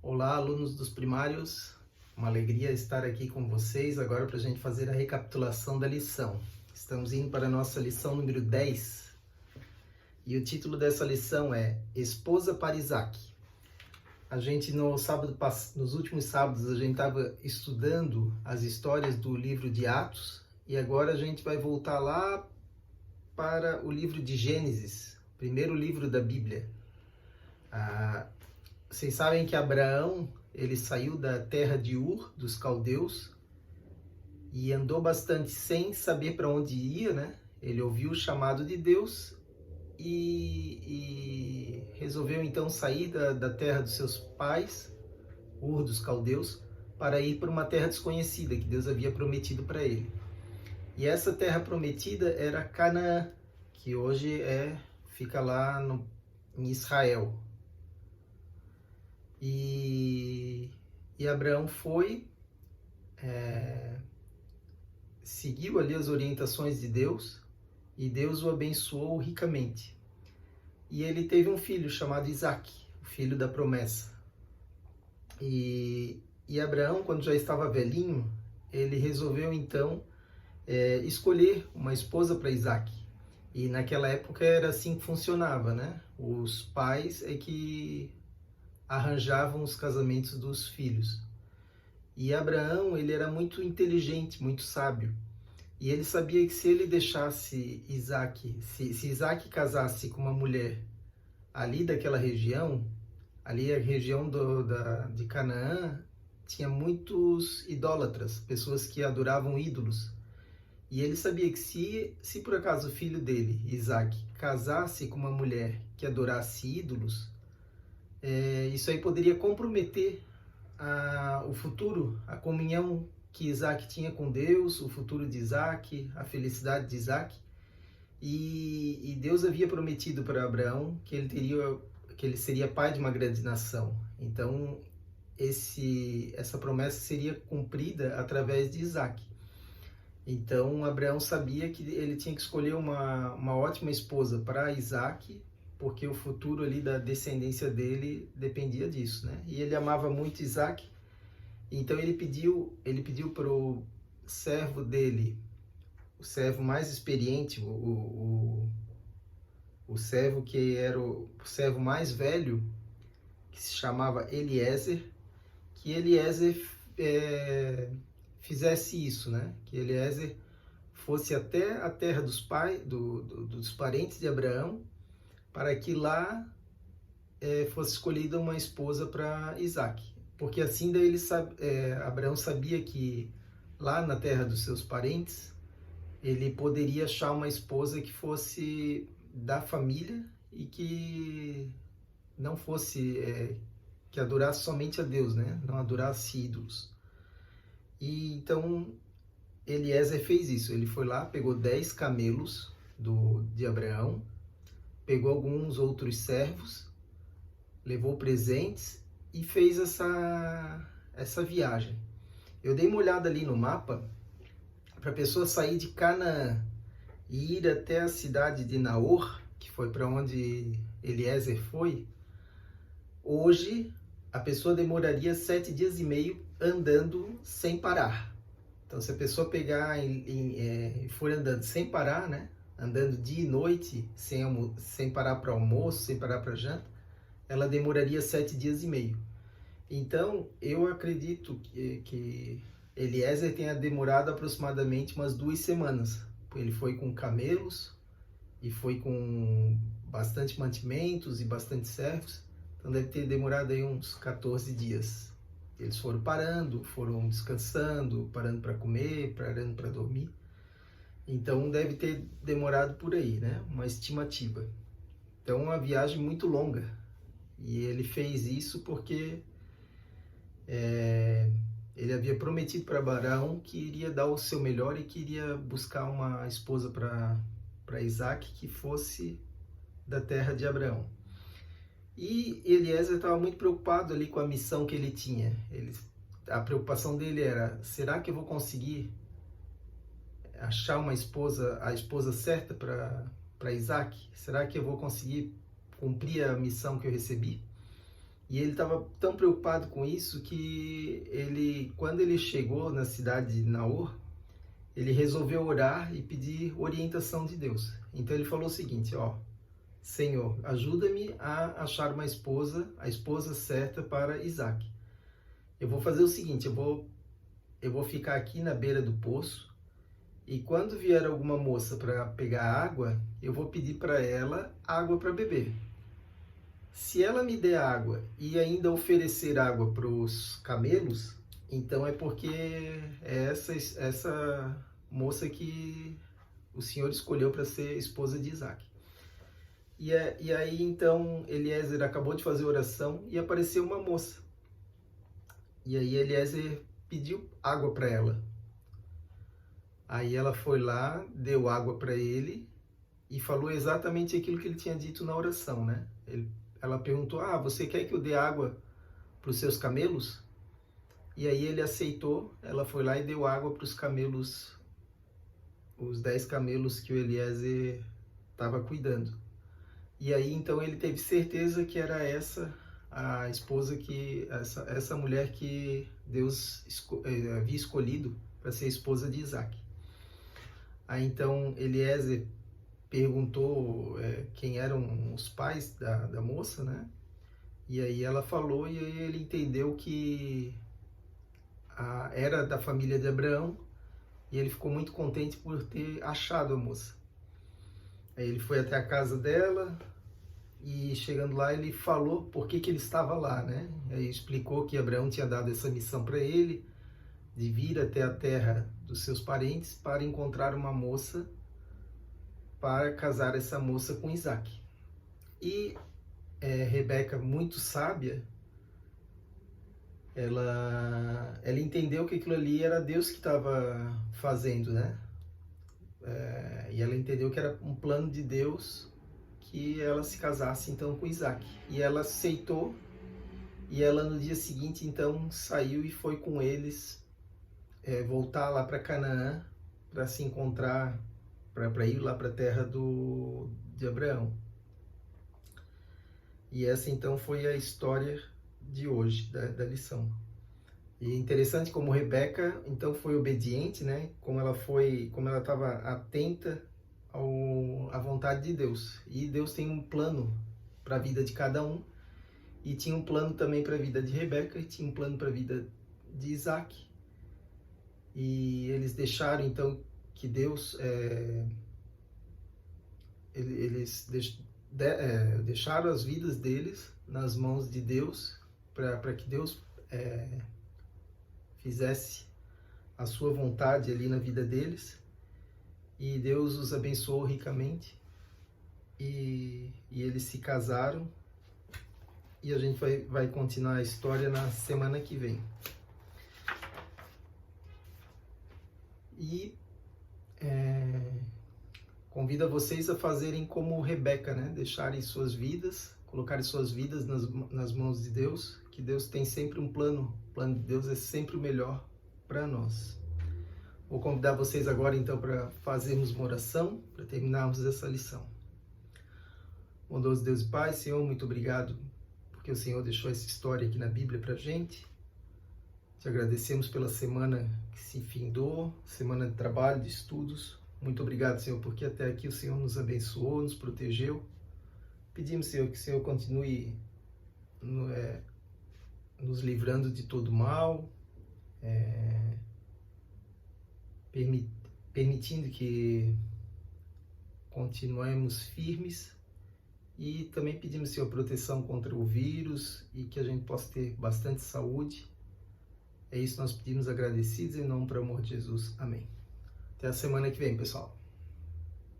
Olá, alunos dos primários. Uma alegria estar aqui com vocês agora para a gente fazer a recapitulação da lição. Estamos indo para a nossa lição número 10 e o título dessa lição é Esposa para Isaac. A gente nos últimos sábados a gente estava estudando as histórias do livro de Atos e agora a gente vai voltar lá para o livro de Gênesis, primeiro livro da Bíblia. Vocês sabem que Abraão, ele saiu da terra de Ur, dos caldeus, e andou bastante sem saber para onde ia, né? Ele ouviu o chamado de Deus e resolveu então sair da terra dos seus pais, Ur dos caldeus, para ir para uma terra desconhecida que Deus havia prometido para ele. E essa terra prometida era Canaã, que hoje fica lá em Israel. E Abraão seguiu ali as orientações de Deus e Deus o abençoou ricamente. E ele teve um filho chamado Isaac, o filho da promessa. E Abraão, quando já estava velhinho, ele resolveu então escolher uma esposa para Isaac. E naquela época era assim que funcionava, né? Os pais que arranjavam os casamentos dos filhos. E Abraão, ele era muito inteligente, muito sábio. E ele sabia que se ele deixasse Isaac, se Isaac casasse com uma mulher ali daquela região, ali a região de Canaã, tinha muitos idólatras, pessoas que adoravam ídolos. E ele sabia que se por acaso o filho dele, Isaac, casasse com uma mulher que adorasse ídolos, isso aí poderia comprometer o futuro, a comunhão que Isaac tinha com Deus, o futuro de Isaac, a felicidade de Isaac. E Deus havia prometido para Abraão que ele seria pai de uma grande nação. Então, essa promessa seria cumprida através de Isaac. Então, Abraão sabia que ele tinha que escolher uma ótima esposa para Isaac, porque o futuro ali da descendência dele dependia disso, né? E ele amava muito Isaac, então ele pediu para o servo dele, o servo mais experiente, o servo que era o servo mais velho, que se chamava Eliezer, que Eliezer fizesse isso, né? Que Eliezer fosse até a terra dos dos parentes de Abraão, para que lá fosse escolhida uma esposa para Isaac. Porque assim daí Abraão sabia que lá na terra dos seus parentes, ele poderia achar uma esposa que fosse da família e que não fosse, que adorasse somente a Deus, né? Não adorasse ídolos. E então Eliezer fez isso, ele foi lá, pegou 10 camelos de Abraão, pegou alguns outros servos, levou presentes e fez essa viagem. Eu dei uma olhada ali no mapa, para a pessoa sair de Canaã e ir até a cidade de Naor, que foi para onde Eliezer foi, hoje a pessoa demoraria 7 dias e meio andando sem parar. Então, se a pessoa pegar e for andando sem parar, né? Andando dia e noite, sem parar para almoço, sem parar para janta, ela demoraria 7 dias e meio. Então, eu acredito que Eliezer tenha demorado aproximadamente umas 2 semanas. Ele foi com camelos e foi com bastante mantimentos e bastante servos, então deve ter demorado aí uns 14 dias. Eles foram parando, foram descansando, parando para comer, parando para dormir. Então deve ter demorado por aí, né? Uma estimativa. Então uma viagem muito longa. E ele fez isso porque ele havia prometido para Abraão que iria dar o seu melhor e que iria buscar uma esposa para Isaac que fosse da terra de Abraão. E Eliezer estava muito preocupado ali com a missão que ele tinha. A preocupação dele era: será que eu vou conseguir achar a esposa certa para Isaac? Será que eu vou conseguir cumprir a missão que eu recebi? E ele estava tão preocupado com isso que quando ele chegou na cidade de Naor, ele resolveu orar e pedir orientação de Deus. Então ele falou o seguinte, ó: Senhor, ajuda-me a achar uma esposa, a esposa certa para Isaac. Eu vou fazer o seguinte, eu vou ficar aqui na beira do poço, e quando vier alguma moça para pegar água, eu vou pedir para ela água para beber. Se ela me der água e ainda oferecer água para os camelos, então é porque é essa moça que o Senhor escolheu para ser esposa de Isaac. E aí então Eliezer acabou de fazer oração e apareceu uma moça. E aí Eliezer pediu água para ela. Aí ela foi lá, deu água para ele e falou exatamente aquilo que ele tinha dito na oração, né? Ela perguntou, você quer que eu dê água para os seus camelos? E aí ele aceitou, ela foi lá e deu água para os camelos, os 10 camelos que o Eliezer estava cuidando. E aí então ele teve certeza que era essa a esposa essa mulher que Deus havia escolhido para ser esposa de Isaac. Aí então Eliezer perguntou quem eram os pais da moça, né? E aí ela falou e aí ele entendeu que era da família de Abraão e ele ficou muito contente por ter achado a moça. Aí ele foi até a casa dela e chegando lá ele falou por que ele estava lá, né? Aí explicou que Abraão tinha dado essa missão para ele de vir até a terra dos seus parentes para encontrar uma moça para casar essa moça com Isaac. E Rebeca, muito sábia, ela entendeu que aquilo ali era Deus que estava fazendo, né? E ela entendeu que era um plano de Deus que ela se casasse então com Isaac. E ela aceitou, e ela no dia seguinte então saiu e foi com eles voltar lá para Canaã para se encontrar, para ir lá para a terra de Abraão. E essa então foi a história de hoje, da lição. E é interessante como Rebeca então foi obediente, né? Como ela estava atenta à vontade de Deus. E Deus tem um plano para a vida de cada um, e tinha um plano também para a vida de Rebeca, e tinha um plano para a vida de Isaac. E eles deixaram então que Deus eles deixaram as vidas deles nas mãos de Deus, para que Deus fizesse a sua vontade ali na vida deles, e Deus os abençoou ricamente, e eles se casaram, e a gente vai continuar a história na semana que vem. E convido vocês a fazerem como Rebeca, né? Deixarem suas vidas, colocarem suas vidas nas mãos de Deus, que Deus tem sempre um plano. O plano de Deus é sempre o melhor para nós. Vou convidar vocês agora então para fazermos uma oração, para terminarmos essa lição. Bondoso Deus e Pai, Senhor, muito obrigado porque o Senhor deixou essa história aqui na Bíblia para a gente. Te agradecemos pela semana que se findou, semana de trabalho, de estudos. Muito obrigado, Senhor, porque até aqui o Senhor nos abençoou, nos protegeu. Pedimos, Senhor, que o Senhor continue nos livrando de todo mal, permitindo que continuemos firmes, e também pedimos, Senhor, proteção contra o vírus e que a gente possa ter bastante saúde. É isso que nós pedimos agradecidos em nome do amor de Jesus. Amém. Até a semana que vem, pessoal.